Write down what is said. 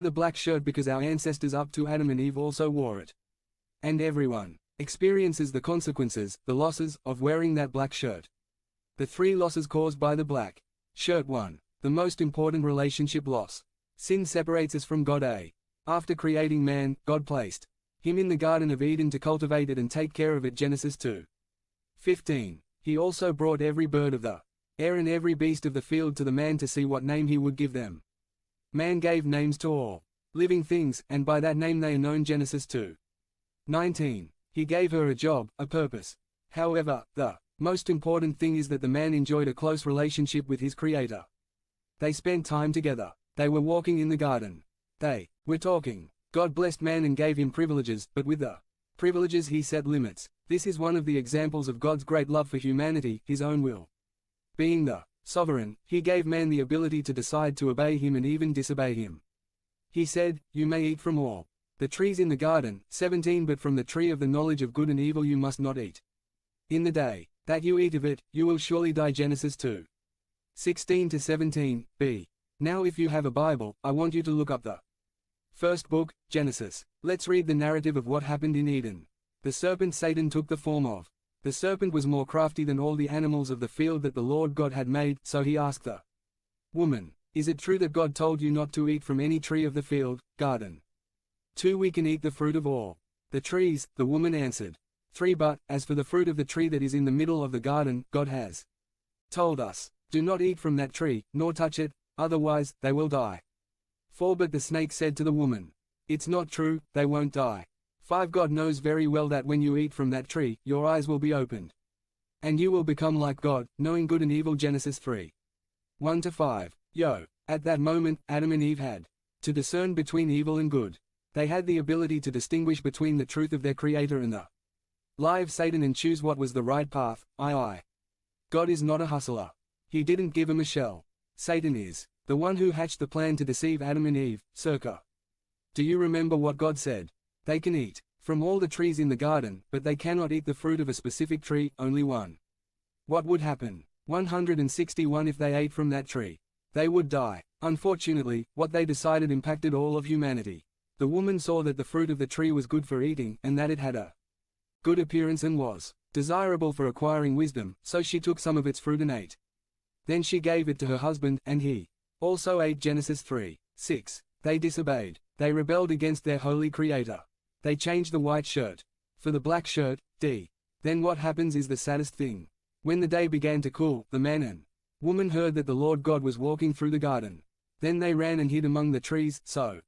the black shirt because our ancestors up to Adam and Eve also wore it. And everyone experiences the consequences, the losses, of wearing that black shirt. The 3 losses caused by the black shirt. 1. The most important relationship loss. Sin separates us from God. After creating man, God placed him in the Garden of Eden to cultivate it and take care of it. Genesis 2:15. He also brought every bird of the air and every beast of the field to the man to see what name he would give them. Man gave names to all living things, and by that name they are known. Genesis 2:19. He gave her a job, a purpose. However, the most important thing is that the man enjoyed a close relationship with his Creator. They spent time together. They were walking in the garden. They were talking. God blessed man and gave him privileges, but with the privileges he set limits. This is one of the examples of God's great love for humanity, his own will. Being the sovereign, he gave man the ability to decide to obey him and even disobey him. He said, "You may eat from all the trees in the garden." 17. But from the tree of the knowledge of good and evil you must not eat. In the day that you eat of it, you will surely die. Genesis 2:16-17, b. Now if you have a Bible, I want you to look up the first book, Genesis. Let's read the narrative of what happened in Eden. The serpent Satan took the form of. The serpent was more crafty than all the animals of the field that the Lord God had made, so he asked the woman, "Is it true that God told you not to eat from any tree of the field, garden?" 2. We can eat the fruit of all the trees, the woman answered. 3. But, as for the fruit of the tree that is in the middle of the garden, God has told us, "Do not eat from that tree, nor touch it, otherwise, they will die." 4. But the snake said to the woman, "It's not true, they won't die." 5. God knows very well that when you eat from that tree, your eyes will be opened. And you will become like God, knowing good and evil. Genesis 3:1-5. At that moment, Adam and Eve had to discern between evil and good. They had the ability to distinguish between the truth of their Creator and the lie of Satan and choose what was the right path. God is not a hustler. He didn't give him a shell. Satan is the one who hatched the plan to deceive Adam and Eve, circa. Do you remember what God said? They can eat from all the trees in the garden, but they cannot eat the fruit of a specific tree, only one. What would happen? 161. If they ate from that tree, they would die. Unfortunately, what they decided impacted all of humanity. The woman saw that the fruit of the tree was good for eating, and that it had a good appearance and was desirable for acquiring wisdom, so she took some of its fruit and ate. Then she gave it to her husband, and he also ate. Genesis 3:6. They disobeyed. They rebelled against their holy Creator. They changed the white shirt for the black shirt. D. Then what happens is the saddest thing. When the day began to cool, the man and woman heard that the Lord God was walking through the garden. Then they ran and hid among the trees, so